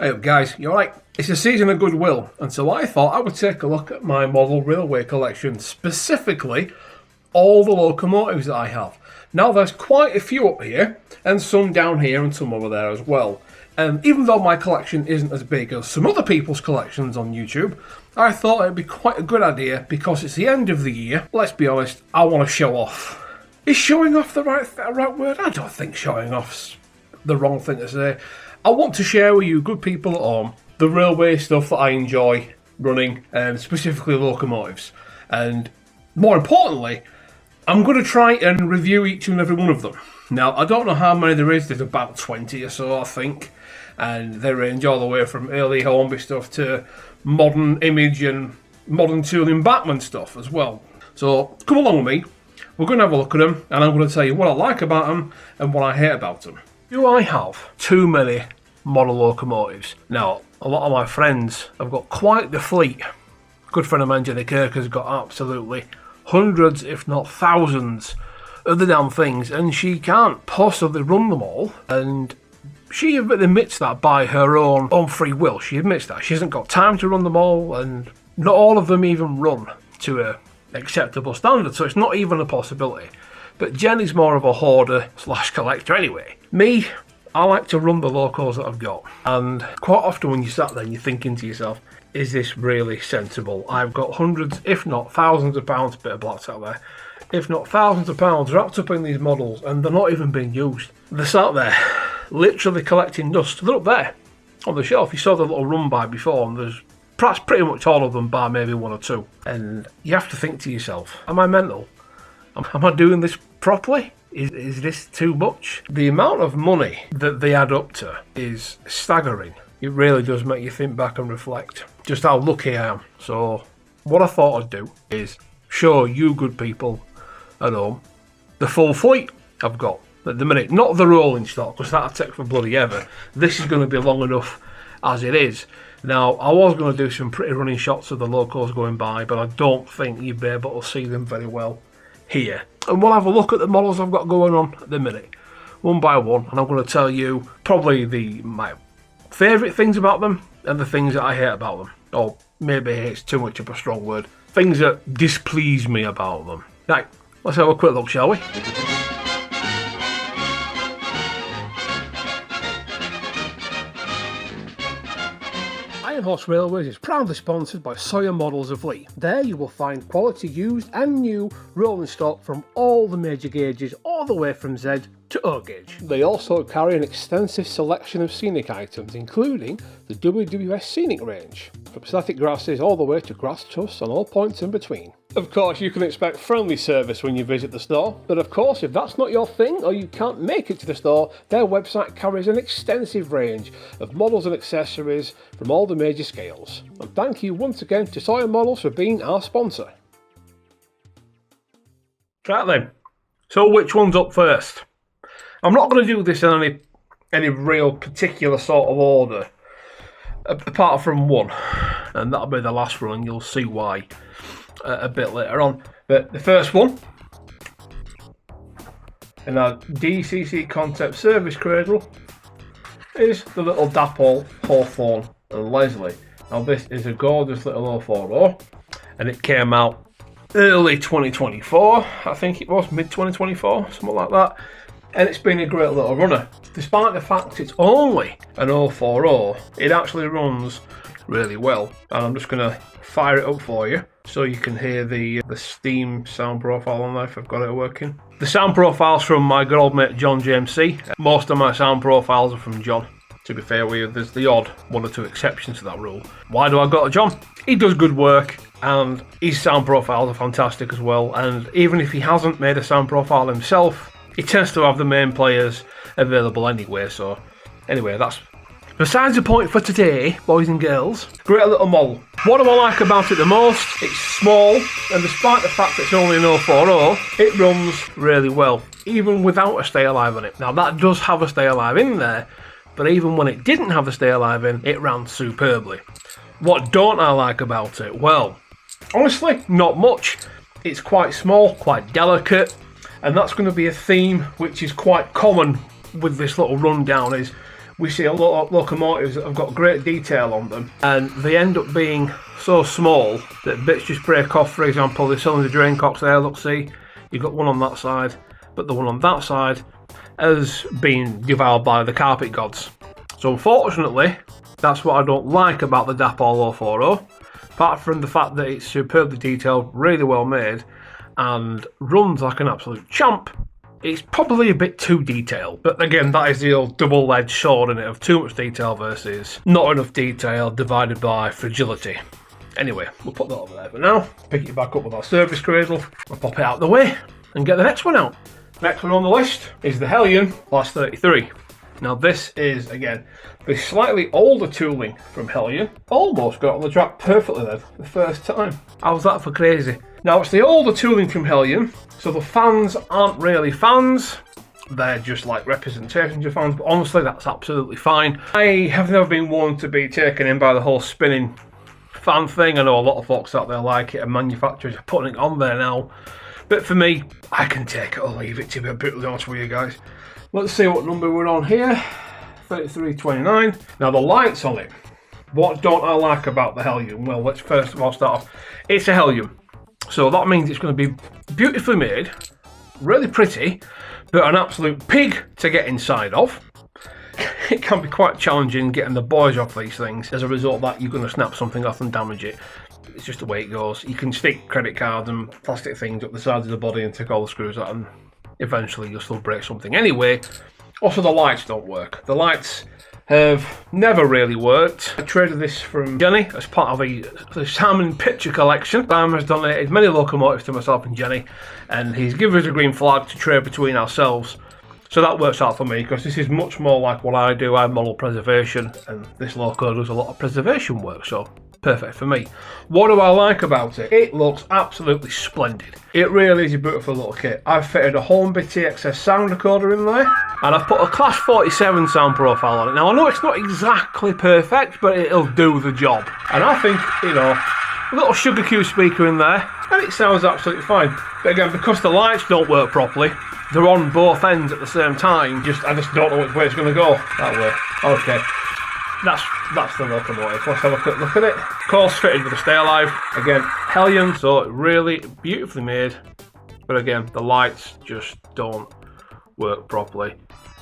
Hey up guys, you alright? It's a season of goodwill, and so I thought I would take a look at my model railway collection, specifically all the locomotives that I have. Now there's quite a few up here, and some down here and some over there as well. Even though my collection isn't as big as some other people's collections on YouTube, I thought it'd be quite a good idea because it's the end of the year. Let's be honest, I want to show off. Is showing off the right word? I don't think showing off's the wrong thing to say. I want to share with you good people at home the railway stuff that I enjoy running, specifically locomotives. And more importantly, I'm going to try and review each and every one of them. Now, I don't know how many there is. There's about 20 or so, I think. And they range all the way from early Hornby stuff to modern image and modern tooling Bachmann stuff as well. So come along with me. We're going to have a look at them, and I'm going to tell you what I like about them and what I hate about them. Do I have too many model locomotives? Now, a lot of my friends have got quite the fleet. A good friend of mine, Jenny Kirk, has got absolutely hundreds, if not thousands, of the damn things, and she can't possibly run them all. And she admits that by her own free will. She admits that. She hasn't got time to run them all, and not all of them even run to a acceptable standard, so it's not even a possibility. But Jenny's more of a hoarder / collector anyway. Me, I like to run the locos that I've got, and quite often when you sat there and you're thinking to yourself, is this really sensible? I've got hundreds, if not thousands of pounds, bit of blocks out there, if not thousands of pounds wrapped up in these models, and they're not even being used. They're sat there, literally collecting dust. They're up there on the shelf. You saw the little run by before, and there's perhaps pretty much all of them, bar maybe one or two. And you have to think to yourself, am I mental? Am I doing this properly? Is this too much? The amount of money that they add up to is staggering. It really does make you think back and reflect just how lucky I am. So what I thought I'd do is show you good people at home the full fleet I've got at the minute. Not the rolling stock, because that'll take for bloody ever. This is going to be long enough as it is. Now, I was going to do some pretty running shots of the locos going by, but I don't think you'd be able to see them very well here. And we'll have a look at the models I've got going on at the minute, one by one, and I'm going to tell you probably my favourite things about them and the things that I hate about them. Or maybe it's too much of a strong word. Things that displease me about them. Right, let's have a quick look, shall we? Iron Horse Railways is proudly sponsored by SAWYER Models of Lee. There you will find quality used and new rolling stock from all the major gauges, all the way from Z to O gauge. They also carry an extensive selection of scenic items, including the WWS Scenic range, from static grasses all the way to grass tufts and all points in between. Of course, you can expect friendly service when you visit the store, but of course, if that's not your thing or you can't make it to the store, their website carries an extensive range of models and accessories from all the major scales. And thank you once again to SAWYER Models for being our sponsor. Right then, so which one's up first? I'm not going to do this in any real particular sort of order, apart from one, and that'll be the last one, and you'll see why a bit later on. But the first one, in our DCC Concept Service Cradle, is the little Dapol, Hawthorne and Leslie. Now this is a gorgeous little 040, and it came out early 2024, I think it was, mid 2024, something like that. And it's been a great little runner. Despite the fact it's only an 040, it actually runs really well. And I'm just going to fire it up for you so you can hear the steam sound profile on there if I've got it working. The sound profile's from my good old mate John James C. Most of my sound profiles are from John. To be fair with you, there's the odd one or two exceptions to that rule. Why do I go to John? He does good work, and his sound profiles are fantastic as well. And even if he hasn't made a sound profile himself, he tends to have the main players available anyway, so anyway, that's besides the point for today, boys and girls. Great little model. What do I like about it the most? It's small, and despite the fact it's only an 040, it runs really well, even without a stay alive on it. Now that does have a stay alive in there, but even when it didn't have a stay alive in, it ran superbly. What don't I like about it? Well, honestly, not much. It's quite small, quite delicate. And that's going to be a theme which is quite common with this little rundown, is we see a lot of locomotives that have got great detail on them, and they end up being so small that bits just break off. For example, the cylinder drain cocks there, look, see, you've got one on that side, but the one on that side has been devoured by the carpet gods. So unfortunately, that's what I don't like about the Dapol 040, apart from the fact that it's superbly detailed, really well made, and runs like an absolute champ. It's probably a bit too detailed, but again, that is the old double-edged sword in it of too much detail versus not enough detail divided by fragility. Anyway, we'll put that over there for now, pick it back up with our service cradle, and pop it out of the way, and get the next one out. Next one on the list is the Heljan Class 33. Now this is, again, the slightly older tooling from Heljan. Almost got on the track perfectly then, the first time. How's that for crazy? Now it's the older tooling from Heljan, so the fans aren't really fans. They're just like representations of fans, but honestly that's absolutely fine. I have never been one to be taken in by the whole spinning fan thing. I know a lot of folks out there like it and manufacturers are putting it on there now. But for me, I can take it or leave it, to be brutally honest with you guys. Let's see what number we're on here. 3329. Now the lights on it. What don't I like about the Heljan? Well, let's first of all start off. It's a Heljan. So that means it's going to be beautifully made, really pretty, but an absolute pig to get inside of. It can be quite challenging getting the boys off these things. As a result of that, you're going to snap something off and damage it. It's just the way it goes. You can stick credit cards and plastic things up the sides of the body and take all the screws out, and eventually you'll still break something anyway. Also, the lights don't work. The lights have never really worked. I traded this from Jenny as part of the Salmon picture collection. Sam has donated many locomotives to myself and Jenny, and he's given us a green flag to trade between ourselves. So that works out for me, because this is much more like what I do. I model preservation, and this loco does a lot of preservation work, so perfect for me. What do I like about it? It looks absolutely splendid. It really is a beautiful little kit. I've fitted a Hornby TXS sound recorder in there, and I've put a Class 47 sound profile on it. Now I know it's not exactly perfect, but it'll do the job. And I think, you know, a little Sugar Cube speaker in there, and it sounds absolutely fine. But again, because the lights don't work properly, they're on both ends at the same time. I just don't know which way it's going to go. That way. Okay. That's the locomotive. Let's have a quick look at it. Of course, fitted with a Stay Alive. Again, Heljan, so really beautifully made. But again, the lights just don't work properly.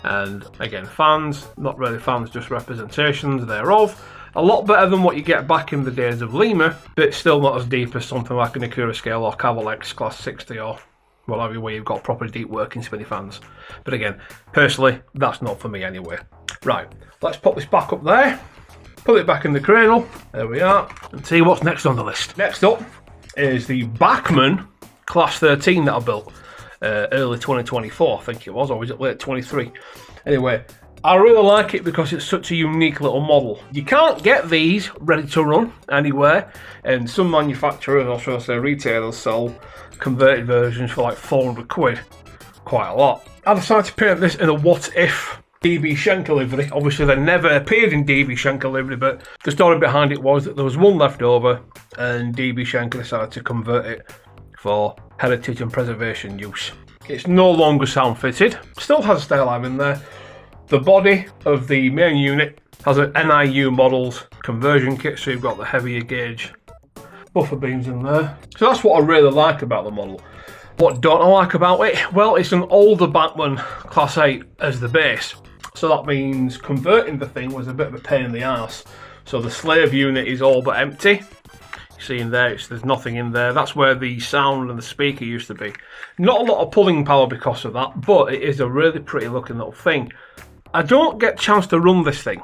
And again, fans, not really fans, just representations thereof. A lot better than what you get back in the days of Lima, but still not as deep as something like an Acura Scale or Cavalex Class 60 or whatever, where you've got proper deep working spinny fans. But again, personally, that's not for me anyway. Right, let's put this back up there, put it back in the cradle, there we are, and see what's next on the list. Next up is the Bachmann Class 13 that I built early 2024, I think it was, or was it late 23? Anyway, I really like it because it's such a unique little model. You can't get these ready to run anywhere, and some manufacturers, or should I say retailers, sell converted versions for like 400 quid, quite a lot. I decided to paint this in a what if DB Schenker livery. Obviously they never appeared in DB Schenker livery, but the story behind it was that there was one left over and DB Schenker decided to convert it for heritage and preservation use. It's no longer sound fitted, still has a Stay Alive in there. The body of the main unit has an NIU models conversion kit, so you've got the heavier gauge buffer beams in there. So that's what I really like about the model. What don't I like about it? Well, it's an older Bachmann Class 8 as the base. So that means converting the thing was a bit of a pain in the arse. So the slave unit is all but empty. You see in there, there's nothing in there. That's where the sound and the speaker used to be. Not a lot of pulling power because of that, but it is a really pretty looking little thing. I don't get a chance to run this thing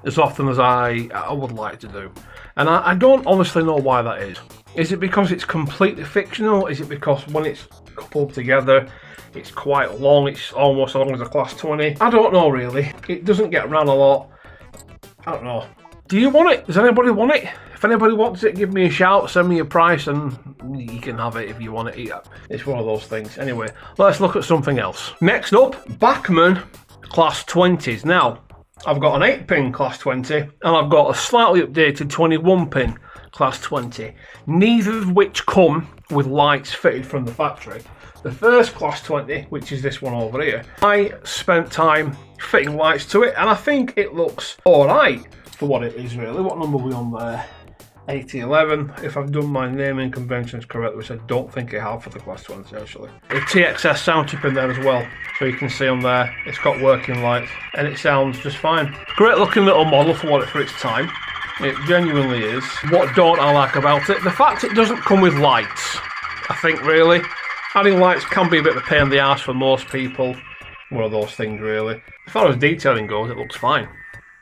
as often as I would like to do. And I don't honestly know why that is. Is it because it's completely fictional? Is it because when it's coupled together, it's quite long, it's almost as long as a Class 20? I don't know really. It doesn't get ran a lot. I don't know. Do you want it? Does anybody want it? If anybody wants it, give me a shout, send me a price, and you can have it if you want it. Yeah, it's one of those things. Anyway, let's look at something else. Next up, Bachmann Class 20s. Now, I've got an 8-pin Class 20, and I've got a slightly updated 21-pin Class 20, neither of which come with lights fitted from the factory. The first Class 20, which is this one over here, I spent time fitting lights to it, and I think it looks alright for what it is really. What number are we on there? 8011, if I've done my naming conventions correctly, which I don't think I have for the Class 20 actually. The TXS sound chip in there as well, so you can see on there, it's got working lights, and it sounds just fine. Great looking little model for its time. It genuinely is. What don't I like about it? The fact it doesn't come with lights. I think really, adding lights can be a bit of a pain in the arse for most people. One of those things really. As far as detailing goes, it looks fine.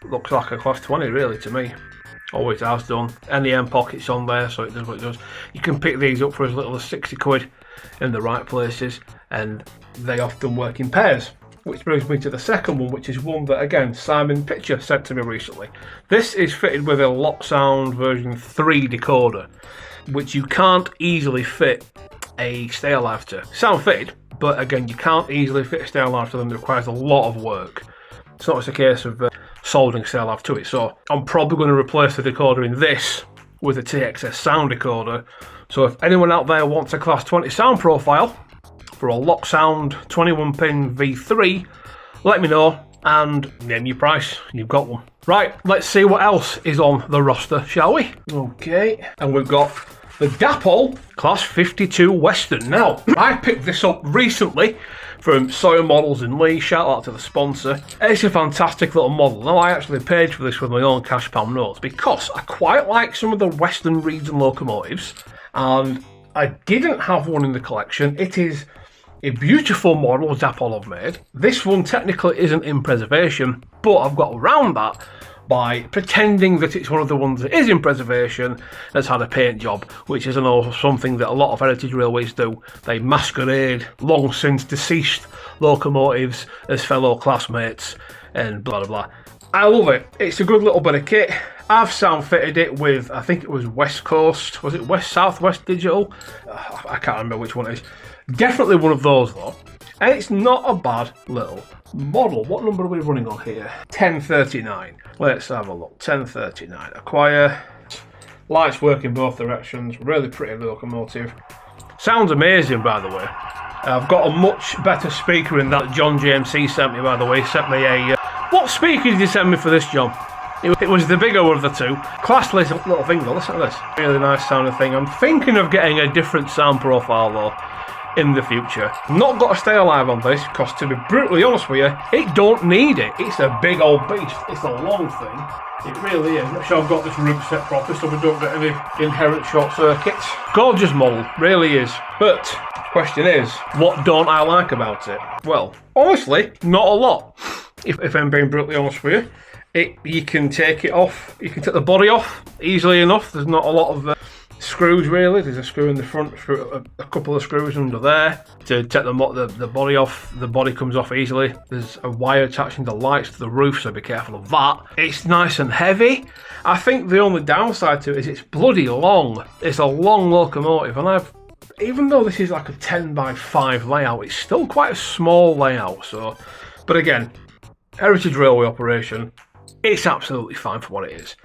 It looks like a Class 20 really to me. Always has done. NEM pockets on there, so it does what it does. You can pick these up for as little as 60 quid in the right places, and they often work in pairs. Which brings me to the second one, which is one that, again, Simon Pitcher sent to me recently. This is fitted with a Locksound version 3 decoder, which you can't easily fit a stay alive to. Sound fitted, but again, you can't easily fit a stay alive to them. It requires a lot of work. It's not just a case of soldering stay alive to it. So I'm probably going to replace the decoder in this with a TXS sound decoder. So if anyone out there wants a Class 20 sound profile for a Locksound 21-pin V3, let me know and name your price. You've got one. Right, let's see what else is on the roster, shall we? Okay, and we've got the Dapol Class 52 Western. Now, I picked this up recently from SAWYER Models in Lee. Shout out to the sponsor. It's a fantastic little model. Now, I actually paid for this with my own cash pound notes because I quite like some of the Western region locomotives, and I didn't have one in the collection. It is a beautiful model Dapol have made. This one technically isn't in preservation, but I've got around that by pretending that it's one of the ones that is in preservation that's had a paint job, which is something that a lot of heritage railways do. They masquerade long since deceased locomotives as fellow classmates and blah blah blah. I love it. It's a good little bit of kit. I've sound fitted it with, I think it was West Coast, was it Southwest Digital? I can't remember which one it is. Definitely one of those though. And it's not a bad little model. What number are we running on here? 1039. Let's have a look. 1039. Acquire. Lights work in both directions. Really pretty locomotive. Sounds amazing, by the way. I've got a much better speaker in that John JMC sent me, by the way. He sent me a... what speaker did you send me for this, John? It was the bigger of the two. Class little thing though. Listen to this. Really nice sounding thing. I'm thinking of getting a different sound profile though in the future. Not got to stay alive on this because, to be brutally honest with you, it don't need it. It's a big old beast. It's a long thing. It really is. Make sure I've got this room set properly so we don't get any inherent short circuits. Gorgeous model, really is. But question is, what don't I like about it? Well, honestly, not a lot. If I'm being brutally honest with you, you can take it off. You can take the body off easily enough. There's not a lot of screws really. There's a screw in the front, a couple of screws under there to take the body off. The body comes off easily. There's a wire attaching the lights to the roof, so be careful of that. It's nice and heavy. I think the only downside to it is it's bloody long. It's a long locomotive, and even though this is like a 10x5 layout, it's still quite a small layout. So, but again, heritage railway operation, it's absolutely fine for what it is.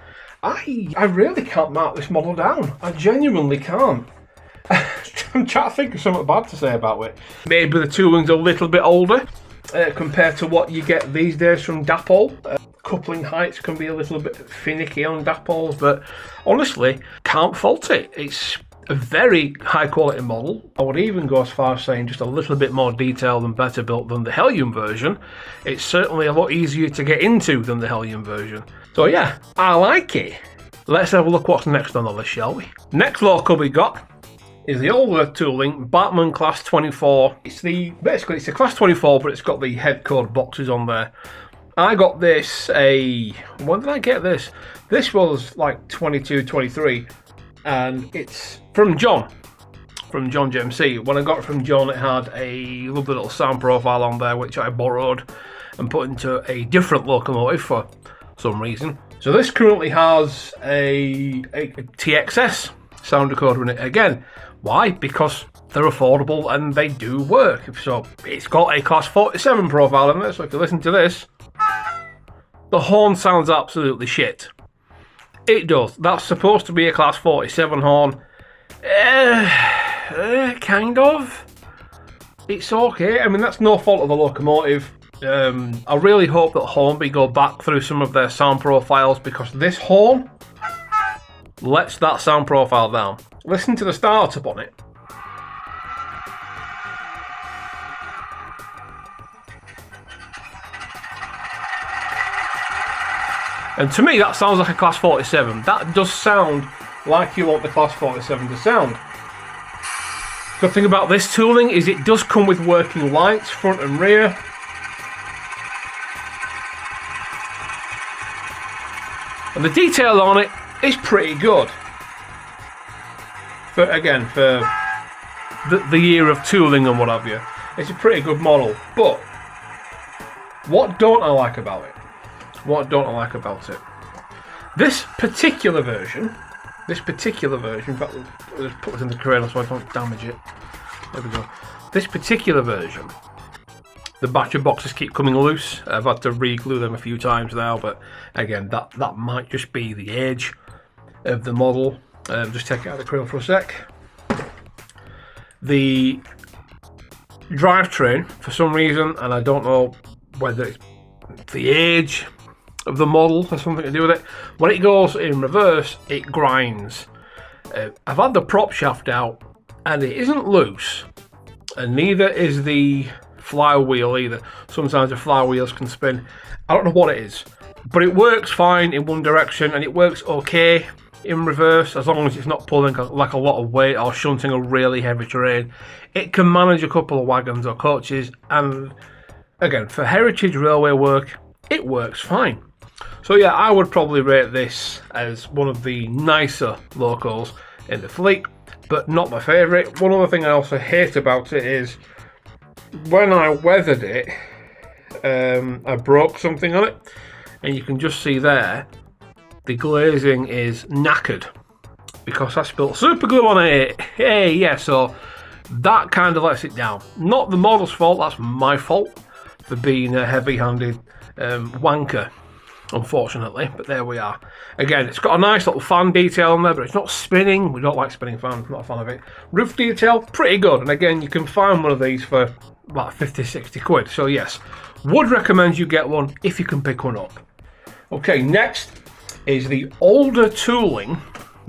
I really can't mark this model down. I genuinely can't. I'm trying to think of something bad to say about it. Maybe the tooling's a little bit older compared to what you get these days from Dapol. Coupling heights can be a little bit finicky on Dapols, but honestly, can't fault it. It's a very high quality model. I would even go as far as saying just a little bit more detailed and better built than the Heljan version. It's certainly a lot easier to get into than the Heljan version. So yeah, I like it. Let's have a look what's next on the list, shall we? Next loco we got is the older tooling, Bachmann Class 24. Basically it's a Class 24, but it's got the head code boxes on there. I got this when did I get this? This was like 22, 23. And it's from John JMC. When I got it from John, it had a lovely little sound profile on there, which I borrowed and put into a different locomotive for some reason. So this currently has a TXS sound decoder in it. Again, why? Because they're affordable and they do work. So it's got a Class 47 profile in there, so if you listen to this, the horn sounds absolutely shit. It does. That's supposed to be a Class 47 horn. Kind of. it's okay. I mean, that's no fault of the locomotive. I really hope that Hornby go back through some of their sound profiles, because this horn lets that sound profile down. Listen to the startup on it. And to me, that sounds like a Class 47. That does sound like you want the Class 47 to sound. Good thing about this tooling is it does come with working lights, front and rear. And the detail on it is pretty good. For the year of tooling and what have you. It's a pretty good model. But what don't I like about it? What don't I like about it? This particular version, in fact, let's put this in the cradle so I don't damage it. There we go. This particular version, the battery boxes keep coming loose. I've had to re-glue them a few times now, but again, that might just be the age of the model. Just take it out of the cradle for a sec. The drivetrain, for some reason, and I don't know whether it's the age of the model has something to do with it, when it goes in reverse, it grinds. I've had the prop shaft out, and it isn't loose, and neither is the flywheel either. Sometimes the flywheels can spin. I don't know what it is, but it works fine in one direction, and it works okay in reverse, as long as it's not pulling like a lot of weight or shunting a really heavy terrain. It can manage a couple of wagons or coaches, and again, for heritage railway work, it works fine. So yeah, I would probably rate this as one of the nicer locals in the fleet, but not my favourite. One other thing I also hate about it is when I weathered it, I broke something on it, and you can just see there the glazing is knackered because I spilt super glue on it. Hey, yeah, so that kind of lets it down. Not the model's fault, that's my fault for being a heavy-handed wanker, unfortunately, but there we are. Again, it's got a nice little fan detail on there, but it's not spinning. We don't like spinning fans, not a fan of it. Roof detail, pretty good, and again, you can find one of these for about 50-60 quid, so yes, would recommend you get one if you can pick one up. Okay, next is the older tooling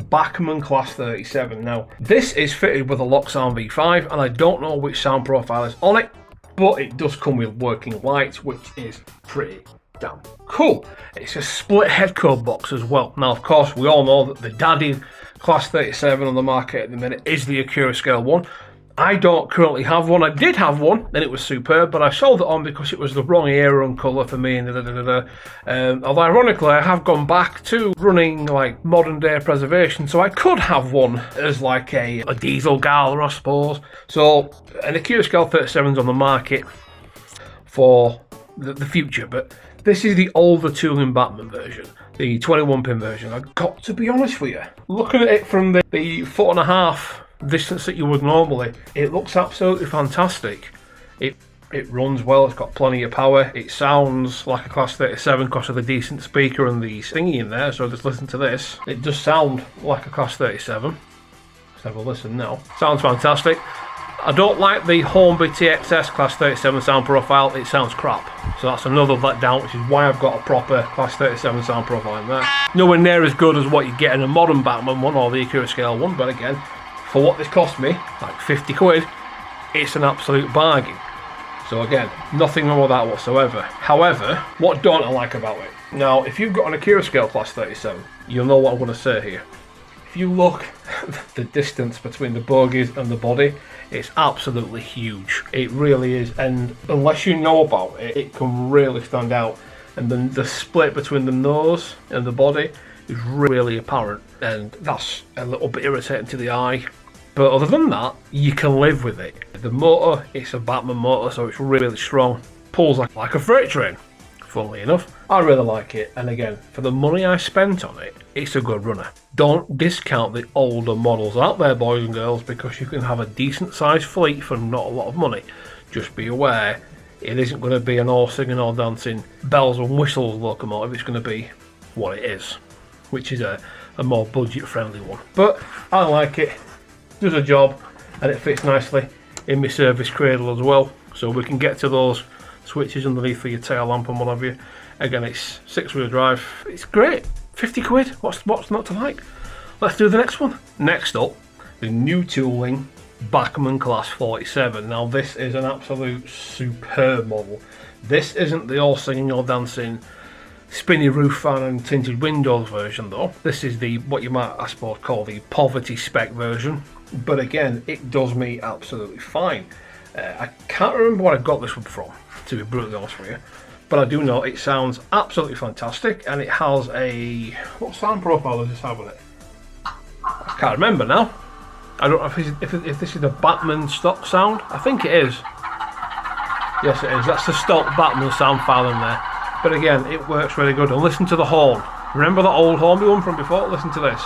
Bachmann Class 37. Now, this is fitted with a Locksound V5, and I don't know which sound profile is on it, but it does come with working lights, which is pretty damn cool. It's a split head code box as well. Now, of course, we all know that the daddy Class 37 on the market at the minute is the Acura Scale 1. I don't currently have one. I did have one, and it was superb, but I sold it on because it was the wrong era and colour for me. Although ironically, I have gone back to running like modern day preservation, so I could have one as like a diesel gala, I suppose. So an Acura Scale 37's on the market for the future, but this is the older tooling Bachmann version, the 21-pin version. I've got to be honest with you, looking at it from the 4.5 distance that you would normally, it looks absolutely fantastic. It runs well, it's got plenty of power, it sounds like a Class 37 because of the decent speaker and the thingy in there, so just listen to this. It does sound like a Class 37. Let's have a listen now. Sounds fantastic. I don't like the Hornby TXS Class 37 sound profile, it sounds crap. So that's another letdown, which is why I've got a proper Class 37 sound profile in there. Nowhere near as good as what you get in a modern Bachmann one or the Acura Scale 1, but again, for what this cost me, like 50 quid, it's an absolute bargain. So again, nothing wrong with that whatsoever. However, what don't I like about it? Now, if you've got an Acura Scale Class 37, you'll know what I'm going to say here. If you look at the distance between the bogies and the body, it's absolutely huge. It really is, and unless you know about it, it can really stand out. And then the split between the nose and the body is really apparent, and that's a little bit irritating to the eye. But other than that, you can live with it. The motor, it's a Bachmann motor, so it's really strong. Pulls like a freight train, funnily enough. I really like it, and again, for the money I spent on it, it's a good runner. Don't discount the older models out there, boys and girls, because you can have a decent sized fleet for not a lot of money. Just be aware, it isn't going to be an all singing, all dancing, bells and whistles locomotive. It's going to be what it is, which is a more budget friendly one. But I like it, does a job, and it fits nicely in my service cradle as well, so we can get to those switches underneath for your tail lamp and what have you. Again, it's 6-wheel drive. It's great. 50 quid. What's not to like? Let's do the next one. Next up, the new tooling Bachmann Class 47. Now this is an absolute superb model. This isn't the all singing or dancing spinny roof fan and tinted windows version though. This is the, what you might I suppose call the poverty spec version, but again it does me absolutely fine. I can't remember what I got this one from, to be brutally honest with you, but I do know it sounds absolutely fantastic, and it has a, what sound profile does this have with it? I can't remember now. I don't know if this is the Bachmann stock sound. I think it is. Yes it is. That's the stock Bachmann sound file in there. But again, it works really good. And listen to the horn. Remember that old Hornby one from before? Listen to this.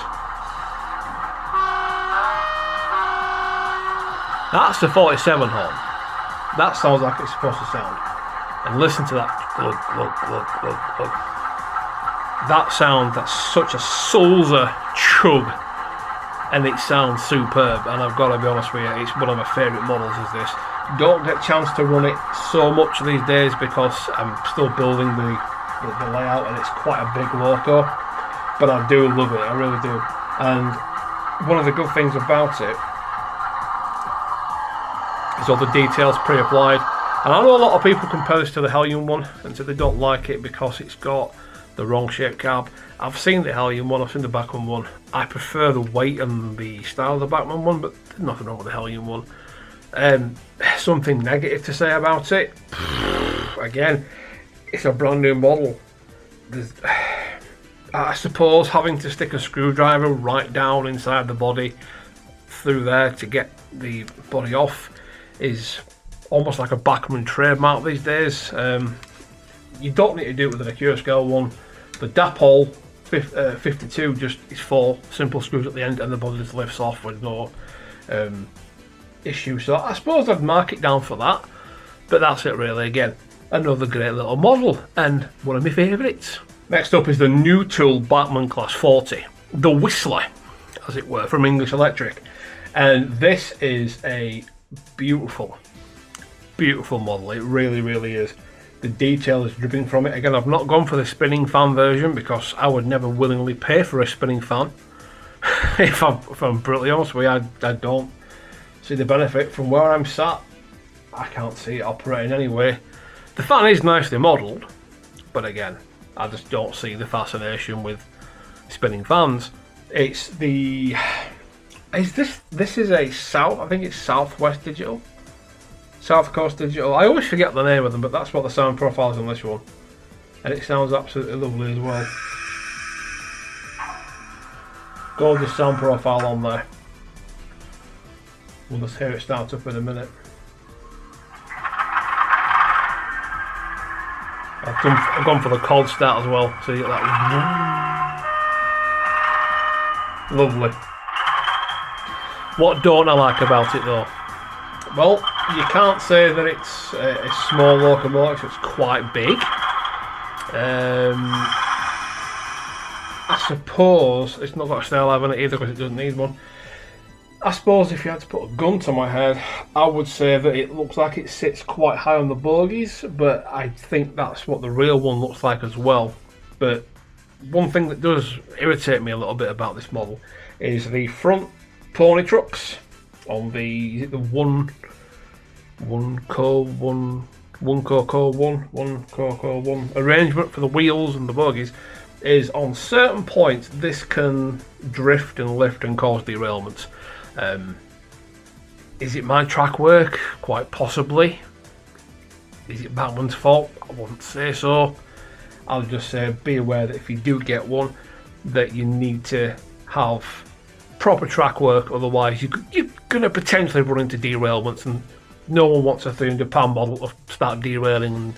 That's the 47 horn. That sounds like it's supposed to sound. And listen to that. Glug, glug, glug, glug, glug. That sound, that's such a Sulzer chug. And it sounds superb. And I've got to be honest with you, it's one of my favourite models is this. Don't get a chance to run it so much these days because I'm still building the layout, and it's quite a big loco, but I do love it, I really do. And one of the good things about it is all the details pre-applied. And I know a lot of people compare this to the Heljan one and say they don't like it because it's got the wrong shaped cab. I've seen the Heljan one, I've seen the Bachmann one. I prefer the weight and the style of the Bachmann one, but there's nothing wrong with the Heljan one. Something negative to say about it, again, it's a brand new model. I suppose having to stick a screwdriver right down inside the body through there to get the body off is almost like a Bachmann trademark these days. You don't need to do it with an Acura scale one. The Dapol 52 just is 4 simple screws at the end, and the body just lifts off with no issue. So I suppose I'd mark it down for that, but that's it really. Again, another great little model and one of my favourites. Next up is the new tool Bachmann Class 40, the Whistler as it were, from English Electric, and this is a beautiful model. It really is. The detail is dripping from it. Again, I've not gone for the spinning fan version because I would never willingly pay for a spinning fan. if I'm brutally honest with you, I don't see the benefit. From where I'm sat, I can't see it operating anyway. The fan is nicely modelled, but again, I just don't see the fascination with spinning fans. It's the, this is a South, I think it's Southwest Digital, South Coast Digital. I always forget the name of them, but that's what the sound profile is on this one, and it sounds absolutely lovely as well. Gorgeous sound profile on there. We'll just hear it start up in a minute. I've gone for the cold start as well, so you get that. Lovely. What don't I like about it though? Well, you can't say that it's a small locomotive, it's quite big. I suppose it's not got a snail live on it either because it doesn't need one. I suppose if you had to put a gun to my head, I would say that it looks like it sits quite high on the bogies, but I think that's what the real one looks like as well. But one thing that does irritate me a little bit about this model is the front pony trucks on the one arrangement for the wheels and the bogies is on certain points this can drift and lift and cause derailments. Is it my track work? Quite possibly. Is it Bachmann's fault? I wouldn't say so. I'll just say be aware that if you do get one, that you need to have proper track work, otherwise you're going to potentially run into derailments, and no one wants a £300 model to start derailing and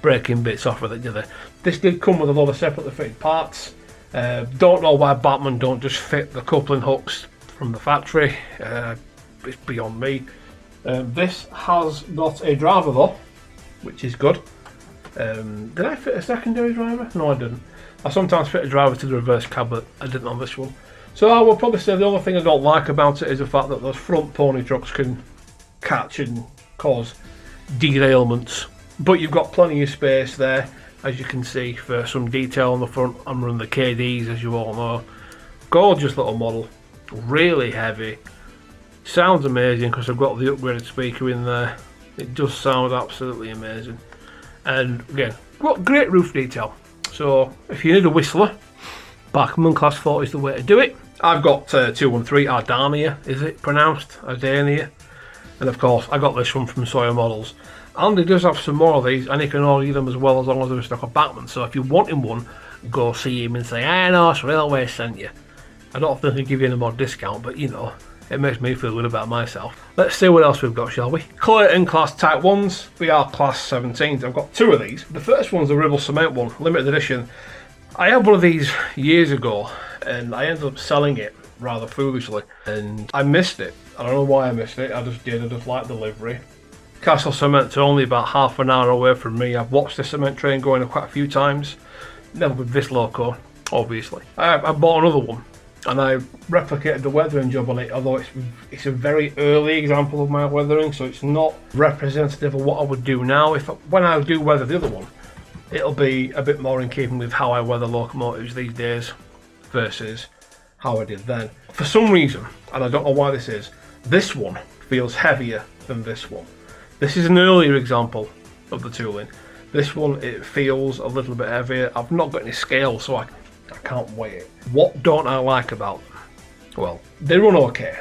breaking bits off with it, do they? This did come with a lot of separately fitted parts. Don't know why Bachmann don't just fit the coupling hooks from the factory. It's beyond me. This has got a driver though, which is good. Did I fit a secondary driver? No, I didn't. I sometimes fit a driver to the reverse cab, but I didn't on this one. So I will probably say the only thing I don't like about it is the fact that those front pony trucks can catch and cause derailments. But you've got plenty of space there, as you can see, for some detail on the front. I'm running the KDs, as you all know. Gorgeous little model, really heavy. Sounds amazing because I've got the upgraded speaker in there. It does sound absolutely amazing. And again, got great roof detail. So if you need a whistler, Bachmann Class 40 is the way to do it. I've got 213 Ardania, is it pronounced? Ardania. And of course, I got this one from SAWYER Models. And he does have some more of these, and he can order them as well, as long as they're in stock of Bachmann. So if you're wanting one, go see him and say, "I know, it's Railway sent you." I don't think he'll give you any more discount, but you know, it makes me feel good about myself. Let's see what else we've got, shall we? Clayton Class Type 1s, we are Class 17s. I've got two of these. The first one's the Ribble Cement one, limited edition. I had one of these years ago, and I ended up selling it rather foolishly, and I missed it. I don't know why I missed it, I just did, I just liked the livery. Castle Cement's only about half an hour away from me. I've watched the cement train going quite a few times, never with this loco, obviously. I bought another one, and I replicated the weathering job on it, although it's a very early example of my weathering, so it's not representative of what I would do now. When I do weather the other one, it'll be a bit more in keeping with how I weather locomotives these days versus how I did then. For some reason, and I don't know why this one feels heavier than this one. This is an earlier example of the tooling. This one, it feels a little bit heavier. I've not got any scale, so I can't weigh it. What don't I like about them? Well, they run okay,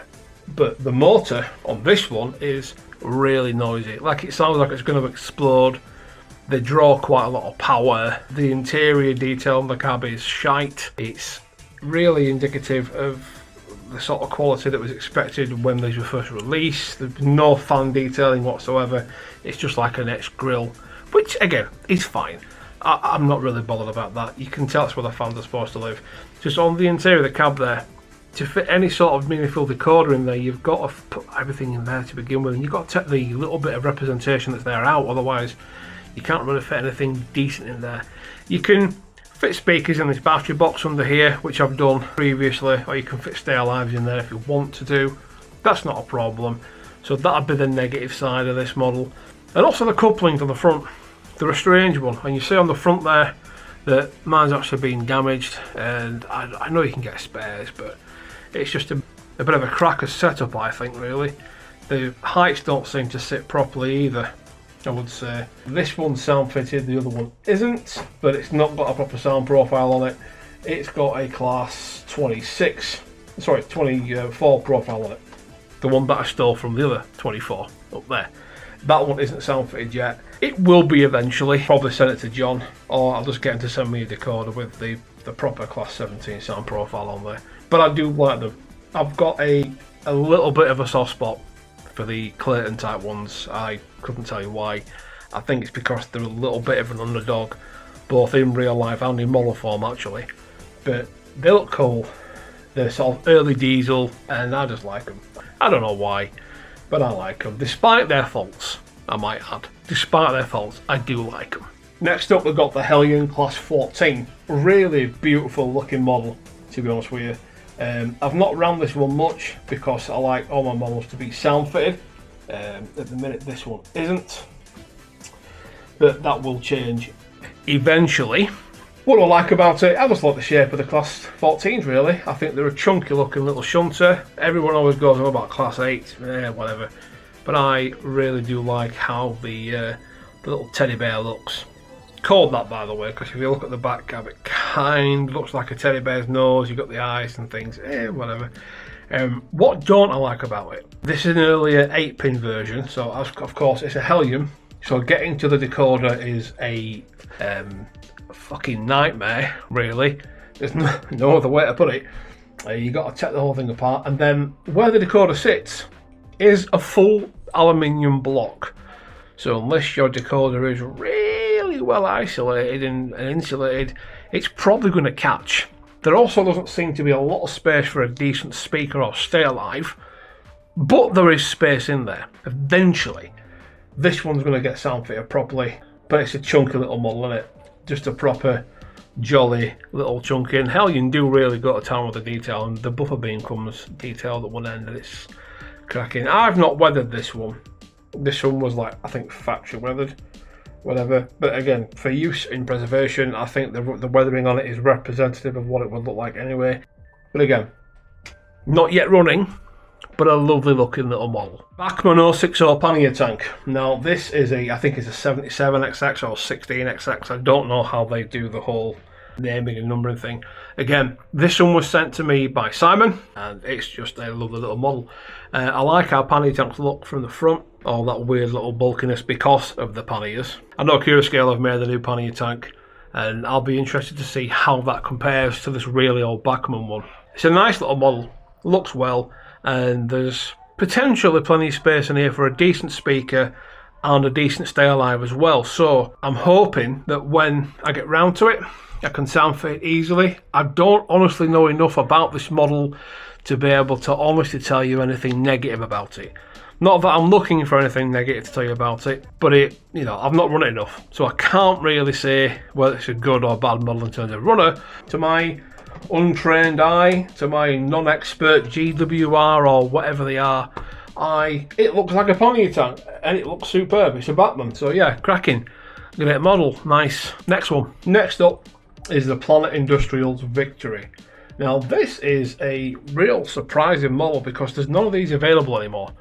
but the motor on this one is really noisy. Like, it sounds like it's going to explode. They draw quite a lot of power. The interior detail on the cab is shite. It's really indicative of the sort of quality that was expected when these were first released. There's no fan detailing whatsoever. It's just like an etched grille, which again is fine. I'm not really bothered about that. You can tell it's where the fans are supposed to live. Just on the interior of the cab there, to fit any sort of meaningful decoder in there, you've got to put everything in there to begin with, and you've got to take the little bit of representation that's there out, otherwise you can't really fit anything decent in there. You can fit speakers in this battery box under here, which I've done previously, or you can fit Stay Alives in there if you want to do. That's not a problem. So that'd be the negative side of this model. And also the couplings on the front, they're a strange one. And you see on the front there that mine's actually been damaged, and I know you can get spares, but it's just a bit of a cracker setup, I think, really. The heights don't seem to sit properly either, I would say. This one's sound fitted, the other one isn't, but it's not got a proper sound profile on it. It's got a class 24 profile on it. The one that I stole from the other 24 up there. That one isn't sound fitted yet. It will be eventually. Probably send it to John, or I'll just get him to send me a decoder with the proper class 17 sound profile on there. But I do like them. I've got a little bit of a soft spot for the Clayton type ones. I couldn't tell you why. I think it's because they're a little bit of an underdog, both in real life and in model form actually. But they look cool. They're sort of early diesel, and I just like them. I don't know why, but I like them. Despite their faults, I might add. Despite their faults, I do like them. Next up, we've got the Heljan Class 14. Really beautiful looking model, to be honest with you. I've not ran this one much because I like all my models to be sound fitted. At the minute this one isn't, but that will change eventually. What do I like about it? I just like the shape of the Class 14s really. I think they're a chunky looking little shunter. Everyone always goes on about Class 8, whatever. But I really do like how the little teddy bear looks. Called that, by the way, because if you look at the back cab, it kind of looks like a teddy bear's nose. You've got the eyes and things, whatever. What don't I like about it? This is an earlier 8-pin version, so of course it's a Heljan. So getting to the decoder is a fucking nightmare, really. There's no other way to put it. You got to take the whole thing apart, and then where the decoder sits is a full aluminium block. So unless your decoder is really well isolated and insulated, it's probably going to catch. There also doesn't seem to be a lot of space for a decent speaker or Stay Alive, but there is space in there. Eventually, this one's going to get sound fitted properly, but it's a chunky little model, isn't it? Just a proper jolly little chunky. And Heljan do really go to town with the detail, and the buffer beam comes detailed at one end, and it's cracking. I've not weathered this one. This one was like, I think, factory weathered, whatever. But again, for use in preservation, I think the weathering on it is representative of what it would look like anyway. But again, not yet running, but a lovely looking little model. Bachmann 060 pannier tank. Now this is I think it's a 77XX or 16XX. I don't know how they do the whole naming and numbering thing. Again, this one was sent to me by Simon, and it's just a lovely little model. I like how pannier tanks look from the front, all that weird little bulkiness because of the panniers. I know Curascale have made the new pannier tank, and I'll be interested to see how that compares to this really old Bachmann one. It's a nice little model, looks well, and there's potentially plenty of space in here for a decent speaker and a decent stay alive as well. So I'm hoping that when I get round to it, I can sound fit easily. I don't honestly know enough about this model to be able to honestly tell you anything negative about it. Not that I'm looking for anything negative to tell you about it, but I've not run it enough, so I can't really say whether it's a good or bad model in terms of runner. To my untrained eye, to my non-expert GWR or whatever they are, it looks like a pannier tank, and it looks superb. It's a Bachmann, so yeah, cracking. Great model, nice. Next one. Next up is the Planet Industrials Victory. Now this is a real surprising model because there's none of these available anymore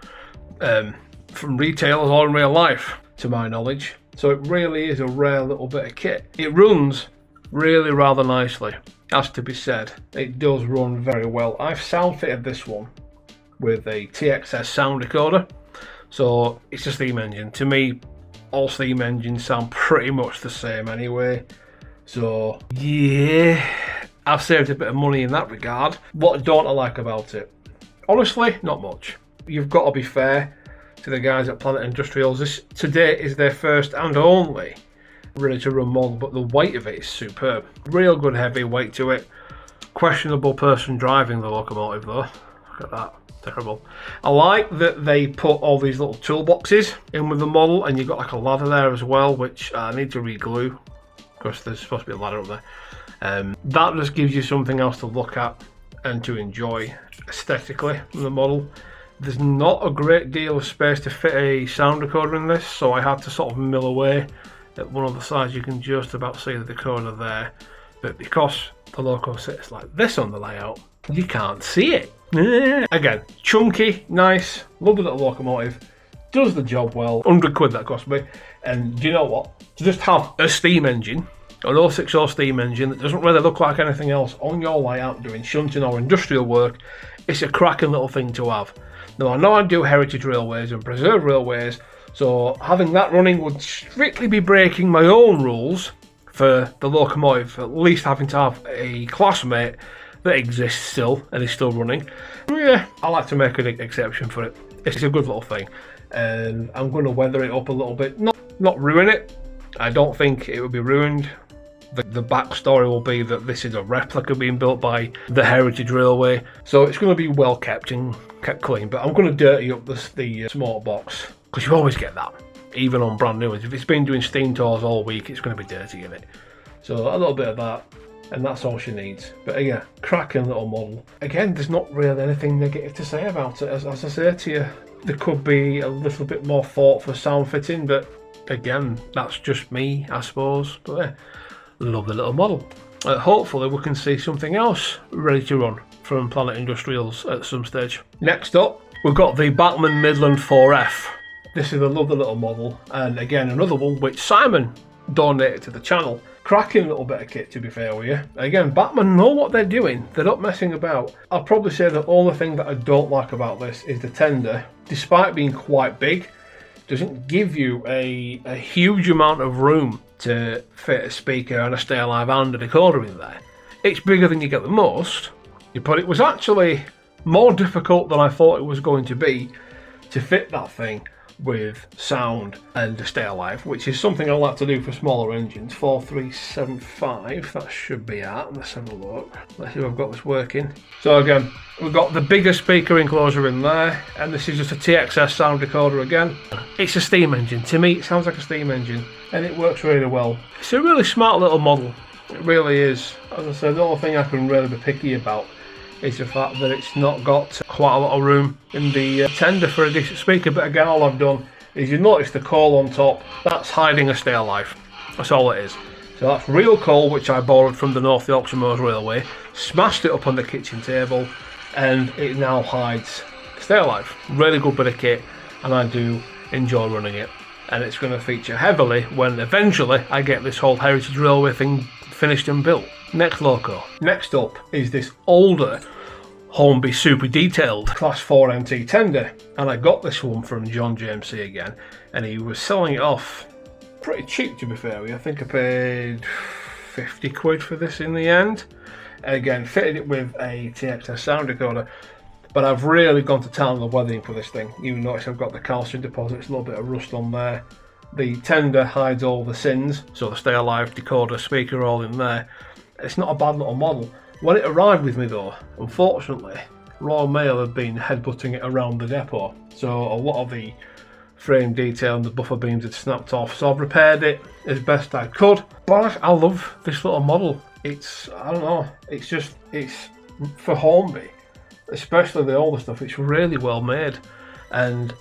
from retailers or in real life, to my knowledge. So it really is a rare little bit of kit. It runs really rather nicely, has to be said. It does run very well. I've sound fitted this one with a TXS sound recorder, so it's a steam engine. To me, all steam engines sound pretty much the same anyway, so yeah, I've saved a bit of money in that regard. What don't I like about it? Honestly, not much. You've got to be fair to the guys at Planet Industrials. This today is their first and only ready to run model, but the weight of it is superb. Real good heavy weight to it. Questionable person driving the locomotive though. Look at that. Terrible. I like that they put all these little toolboxes in with the model, and you've got like a ladder there as well, which I need to re-glue because there's supposed to be a ladder up there. That just gives you something else to look at and to enjoy aesthetically from the model. There's not a great deal of space to fit a sound recorder in this, so I had to sort of mill away at one of the sides. You can just about see the recorder there, but because the loco sits like this on the layout, you can't see it. Again, chunky, nice, lovely little locomotive, does the job well. 100 quid that cost me. And do you know what? To just have a steam engine, an 060 steam engine that doesn't really look like anything else on your layout doing shunting or industrial work, it's a cracking little thing to have. Now I know I do heritage railways and preserve railways, so having that running would strictly be breaking my own rules for the locomotive, at least having to have a classmate that exists still and is still running. Yeah, I like to make an exception for it. It's a good little thing, and I'm going to weather it up a little bit, not ruin it. I don't think it will be ruined. The backstory will be that this is a replica being built by the Heritage Railway, so it's going to be well kept and kept clean. But I'm going to dirty up the smart box, because you always get that, even on brand new ones. If it's been doing steam tours all week, it's going to be dirty in it. So a little bit of that, and that's all she needs. But yeah, cracking little model. Again, there's not really anything negative to say about it. As I say to you, there could be a little bit more thought for sound fitting, but again, that's just me, I suppose. But yeah, love the little model. Hopefully we can see something else ready to run from Planet Industrials at some stage. Next up, we've got the Bachmann Midland 4F. This is a lovely little model, and again another one which Simon donated to the channel. Cracking little bit of kit, to be fair with you. Again, Bachmann know what they're doing. They're not messing about. I'll probably say the only thing that I don't like about this is the tender. Despite being quite big, doesn't give you a huge amount of room to fit a speaker and a stay alive and a decoder in there. It's bigger than you get the most, but it was actually more difficult than I thought it was going to be to fit that thing with sound and a stay alive, which is something I like to do for smaller engines. 4375 that should be at. Let's have a look. Let's see if I've got this working. So again, we've got the bigger speaker enclosure in there, and this is just a TXS sound recorder again. It's a steam engine. To me, it sounds like a steam engine, and it works really well. It's a really smart little model. It really is. As I said, the only thing I can really be picky about is the fact that it's not got quite a lot of room in the tender for a decent speaker. But again, all I've done is, you notice the coal on top, that's hiding a stay alive. That's all it is. So that's real coal which I borrowed from the North Yorkshire Moors Railway, smashed it up on the kitchen table, and it now hides stay alive. Really good bit of kit, and I do enjoy running it. And it's going to feature heavily when eventually I get this whole Heritage Railway thing finished and built. Next loco. Next up is this older Hornby super detailed class 4 MT tender, and I got this one from John JMC again, and he was selling it off pretty cheap, to be fair with you. I think I paid 50 quid for this in the end. And again, fitted it with a TXS sound decoder, but I've really gone to town on the weathering for this thing. You notice I've got the calcium deposits, a little bit of rust on there. The tender hides all the sins, so the stay alive, decoder, speaker all in there. It's not a bad little model. When it arrived with me though, unfortunately, Royal Mail had been headbutting it around the depot, so a lot of the frame detail and the buffer beams had snapped off, so I've repaired it as best I could. But I love this little model. It's, I don't know, it's for Hornby, especially the older stuff, it's really well made. And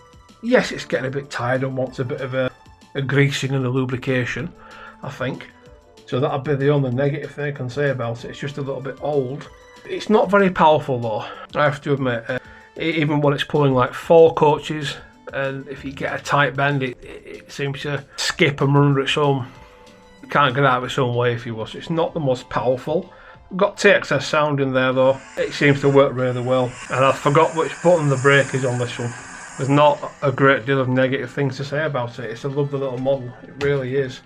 yes, it's getting a bit tired and wants a bit of a greasing and a lubrication, I think. So that'd be the only negative thing I can say about it. It's just a little bit old. It's not very powerful though, I have to admit. Even when it's pulling like 4 coaches, and if you get a tight bend, it seems to skip and run under its own. It can't get out of its own way, if you will. So it's not the most powerful. Got TXS sound in there though. It seems to work really well. And I forgot which button the brake is on this one. There's not a great deal of negative things to say about it. It's a lovely little model. It really is.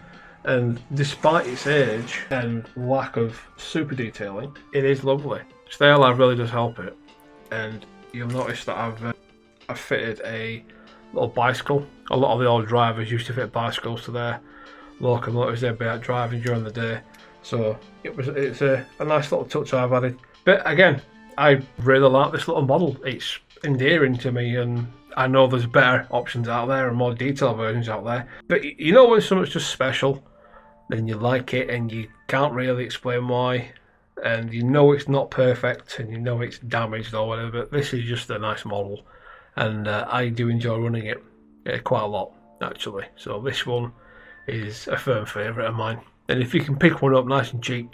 And despite its age and lack of super detailing, it is lovely. Stay alive really does help it. And you'll notice that I've fitted a little bicycle. A lot of the old drivers used to fit bicycles to their locomotives. They'd be out driving during the day. So it's a nice little touch I've added. But again, I really like this little model. It's endearing to me, and I know there's better options out there and more detailed versions out there. But you know when something's just special, then you like it and you can't really explain why. And you know it's not perfect and you know it's damaged or whatever, but this is just a nice model. And I do enjoy running it quite a lot, actually. So this one is a firm favourite of mine. And if you can pick one up nice and cheap,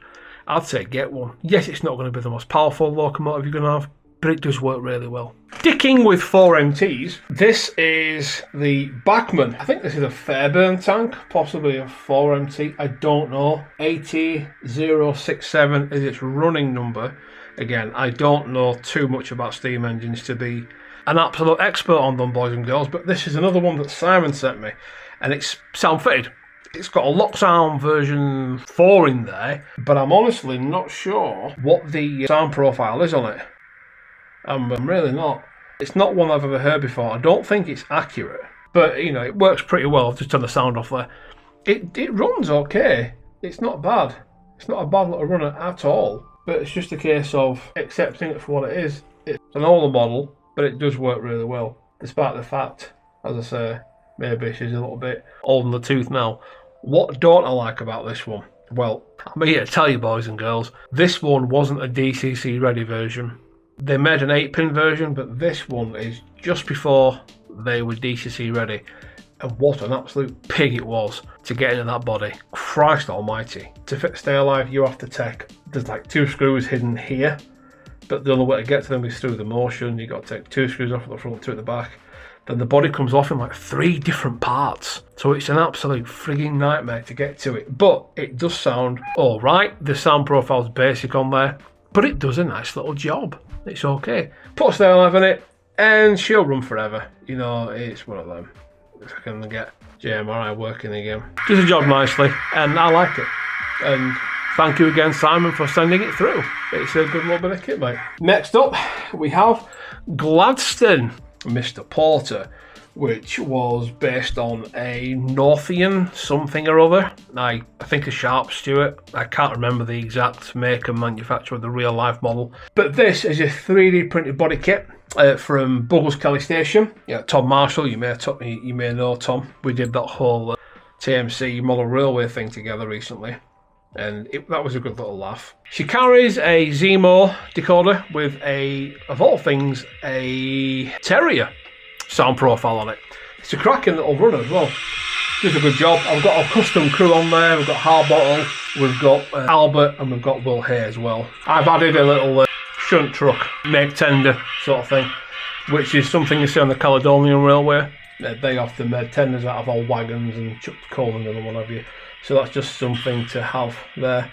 I'd say get one. Yes, it's not going to be the most powerful locomotive you're going to have, but it does work really well. Sticking with 4MTs, this is the Bachmann. I think this is a fairburn tank, possibly a 4MT, I don't know. 80067 is its running number. Again, I don't know too much about steam engines to be an absolute expert on them, boys and girls, but this is another one that Simon sent me, and it's sound fitted. It's got a lock sound version 4 in there, but I'm honestly not sure what the sound profile is on it. I'm really not. It's not one I've ever heard before. I don't think it's accurate, but you know, it works pretty well. I've just turned the sound off there. It runs okay. It's not bad. It's not a bad little runner at all, but it's just a case of accepting it for what it is. It's an older model, but it does work really well, despite the fact, as I say, maybe she's a little bit old in the tooth now. What don't I like about this one? Well, I'm here to tell you, boys and girls, this one wasn't a DCC ready version. They made an 8-pin version, but this one is just before they were DCC ready. And what an absolute pig it was to get into that body. Christ almighty. To fit Stay Alive, you have to take, there's like 2 screws hidden here, but the only way to get to them is through the motion. You've got to take 2 screws off at the front, 2 at the back. Then the body comes off in like 3 different parts. So it's an absolute frigging nightmare to get to it. But it does sound alright. The sound profile's basic on there, but it does a nice little job. It's okay. Put a Stay Alive in it and she'll run forever. You know, it's one of them. If I can get JMRI working again. Does the job nicely and I like it. And thank you again, Simon, for sending it through. It's a good little bit of kit, mate. Next up, we have Gladstone Mr. Porter, which was based on a Northian something or other. I think a Sharp Stewart. I can't remember the exact make and manufacturer of the real life model. But this is a 3D printed body kit from Buggles Kelly Station. Yeah, Tom Marshall, you may know Tom. We did that whole TMC model railway thing together recently. and that was a good little laugh. She carries a Zemo decoder with of all things, a Terrier sound profile on it. It's a cracking little runner as well. Does a good job. I've got a custom crew on there. We've got Harbottle, we've got Albert, and we've got Will Hay as well. I've added a little shunt truck, make tender sort of thing, which is something you see on the Caledonian Railway. They often made tenders out of old wagons and chucked coal in them and what have you. So that's just something to have there.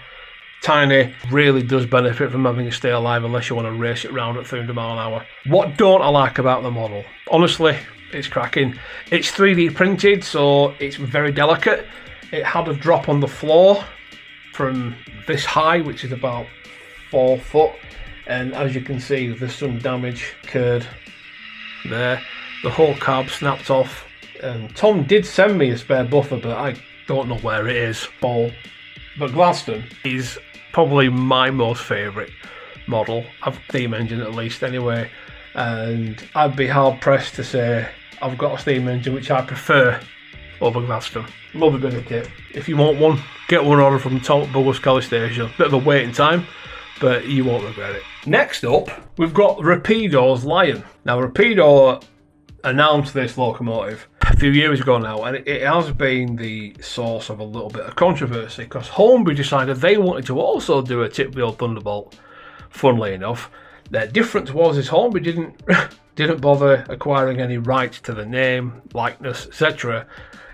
Tiny really does benefit from having it stay alive unless you want to race it round at 300 mile an hour. What don't I like about the model? Honestly, it's cracking. It's 3D printed, so it's very delicate. It had a drop on the floor from this high, which is about 4 foot. And as you can see, there's some damage occurred there. The whole cab snapped off. And Tom did send me a spare buffer, but I don't know where it is. But Gladstone is probably my most favourite model of steam engine, at least anyway. And I'd be hard pressed to say I've got a steam engine which I prefer over Gladstone. Love a bit of kit. If you want one, get one order from Tom at Douglas College Station. Bit of a waiting time, but you won't regret it. Next up, we've got Rapido's Lion. Now, Rapido announced this locomotive a few years ago now, and it has been the source of a little bit of controversy because Hornby decided they wanted to also do a tip wheel Thunderbolt. Funnily enough, the difference was Hornby didn't bother acquiring any rights to the name, likeness, etc.,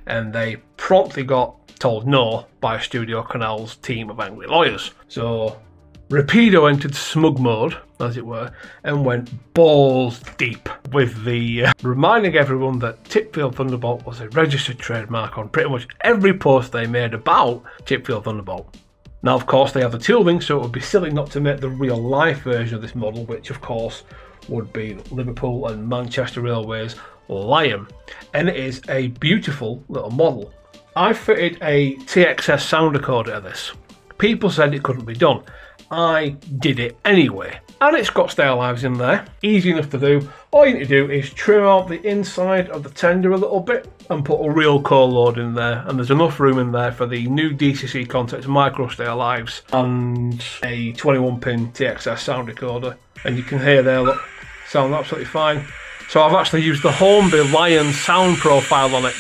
and they promptly got told no by Studio Canal's team of angry lawyers. So Rapido entered smug mode, as it were, and went balls deep with the reminding everyone that Tipfield Thunderbolt was a registered trademark on pretty much every post they made about Tipfield Thunderbolt. Now, of course, they have the tooling, so it would be silly not to make the real life version of this model, which of course would be Liverpool and Manchester Railways Lion. And it is a beautiful little model. I fitted a TXS sound recorder to this. People said it couldn't be done. I did it anyway. And it's got stay alives in there. Easy enough to do. All you need to do is trim out the inside of the tender a little bit and put a real core load in there. And there's enough room in there for the new DCC Context micro stay alives and a 21-pin TXS sound recorder. And you can hear there, look, sound absolutely fine. So I've actually used the Hornby Lion sound profile on it,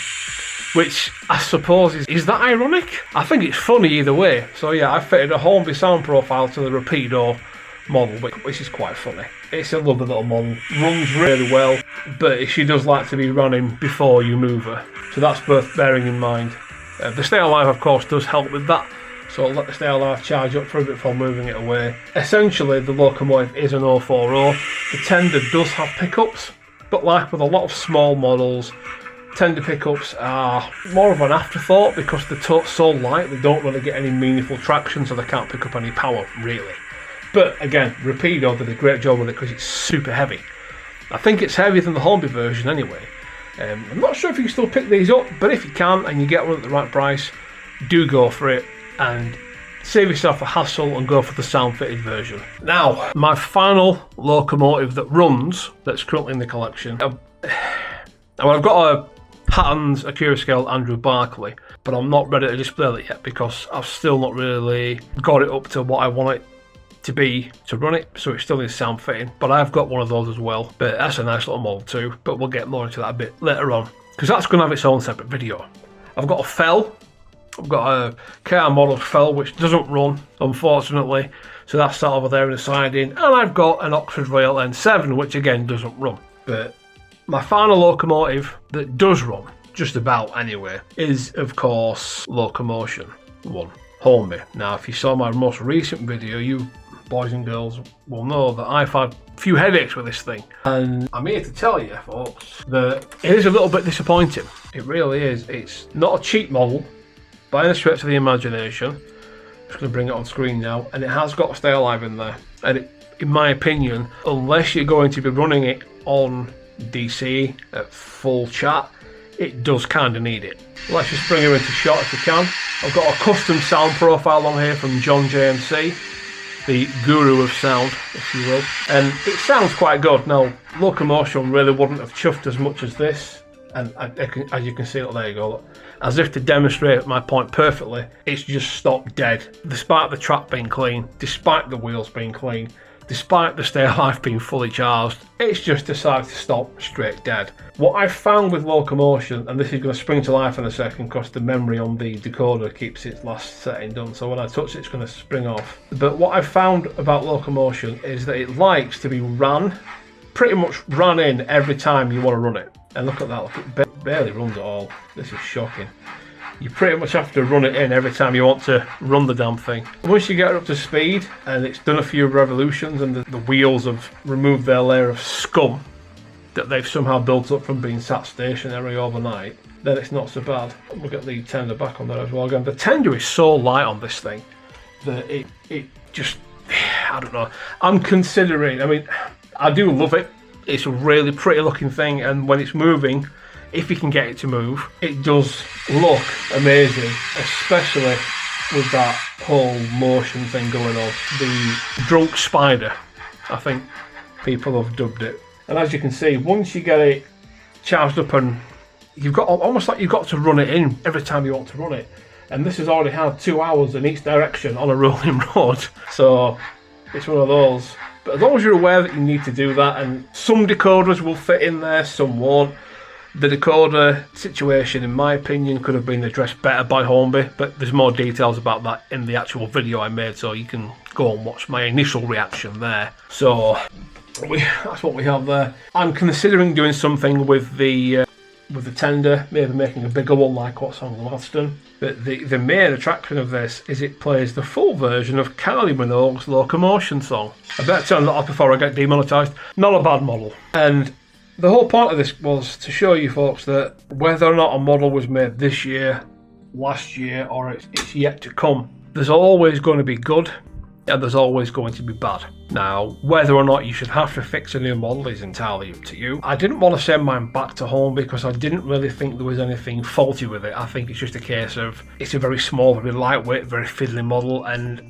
which I suppose is that ironic? I think it's funny either way. So yeah, I fitted a Hornby sound profile to the Rapido model, which is quite funny. It's a lovely little model, runs really well, but she does like to be running before you move her. So that's worth bearing in mind. The stay alive, of course, does help with that. So let the stay alive charge up for a bit before moving it away. Essentially, the locomotive is an 040. The tender does have pickups, but like with a lot of small models, tender pickups are more of an afterthought because they're so light they don't really get any meaningful traction, so they can't pick up any power really. But again, Rapido did a great job with it because it's super heavy. I think it's heavier than the Hornby version anyway. I'm not sure if you can still pick these up, but if you can and you get one at the right price, do go for it and save yourself a hassle and go for the sound fitted version. Now, my final locomotive that runs, that's currently in the collection. I've got a Hatton's Accurascale Andrew Barclay, but I'm not ready to display it yet because I've still not really got it up to what I want it to be to run it, so it still needs sound fitting. But I've got one of those as well, but that's a nice little model too, but we'll get more into that a bit later on because that's going to have its own separate video. I've got a Fell. I've got a car model Fell which doesn't run, unfortunately, so that's sat over there in the siding, and I've got an Oxford Rail N7 which again doesn't run. But my final locomotive that does run, just about anyway, is of course Locomotion 1, Hornby. Now if you saw my most recent video, you boys and girls will know that I've had a few headaches with this thing, and I'm here to tell you folks that it is a little bit disappointing. It really is. It's not a cheap model by any stretch of the imagination. I'm just going to bring it on screen now, and it has got a stay alive in there, and in my opinion, unless you're going to be running it on DC at full chat, it does kind of need it. Let's just bring her into shot if we can. I've got a custom sound profile on here from John JMC, the guru of sound, if you will, and it sounds quite good. Now, Locomotion really wouldn't have chuffed as much as this And as you can see, look, there you go. Look. As if to demonstrate my point perfectly, it's just stopped dead. Despite the track being clean, despite the wheels being clean, despite the stay alive being fully charged, it's just decided to stop straight dead. What I've found with Locomotion, and this is going to spring to life in a second because the memory on the decoder keeps its last setting done, so when I touch it, it's going to spring off. But what I've found about Locomotion is that it likes to be ran, pretty much ran in every time you want to run it. And look at that, look, it barely runs at all. This is shocking. You pretty much have to run it in every time you want to run the damn thing. Once you get it up to speed and it's done a few revolutions and the wheels have removed their layer of scum that they've somehow built up from being sat stationary overnight, then it's not so bad. We'll get the tender back on there as well again. The tender is so light on this thing that it just, I don't know. I'm considering, I mean, I do love it. It's a really pretty looking thing, and when it's moving, if you can get it to move, it does look amazing, especially with that whole motion thing going on. The drunk spider, I think people have dubbed it. And as you can see, once you get it charged up, and you've got almost like you've got to run it in every time you want to run it. And this has already had 2 hours in each direction on a rolling road, so it's one of those. But as long as you're aware that you need to do that, and some decoders will fit in there, some won't. The decoder situation, in my opinion, could have been addressed better by Hornby, but there's more details about that in the actual video I made, so you can go and watch my initial reaction there. So that's what we have there. I'm considering doing something with the tender, maybe making a bigger one like what's on the Gladstone. But the main attraction of this is it plays the full version of Kylie Minogue's Locomotion song. I better turn that off before I get demonetised. Not a bad model. And the whole point of this was to show you folks that whether or not a model was made this year, last year, or it's yet to come, there's always going to be good and there's always going to be bad. Now, whether or not you should have to fix a new model is entirely up to you. I didn't want to send mine back to home because I didn't really think there was anything faulty with it. I think it's just a case of it's a very small, very lightweight, very fiddly model, and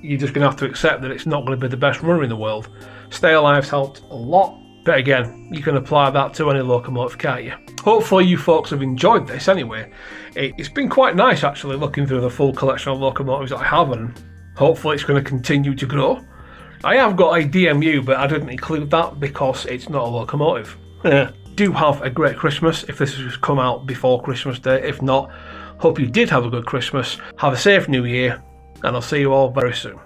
you're just going to have to accept that it's not going to be the best runner in the world. Stay Alive's helped a lot. But again, you can apply that to any locomotive, can't you? Hopefully you folks have enjoyed this anyway. It's been quite nice actually looking through the full collection of locomotives that I have, and hopefully it's going to continue to grow. I have got a DMU, but I didn't include that because it's not a locomotive. Do have a great Christmas if this has come out before Christmas Day. If not, hope you did have a good Christmas. Have a safe New Year, and I'll see you all very soon.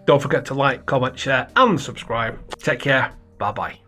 Don't forget to like, comment, share and subscribe. Take care. Bye bye.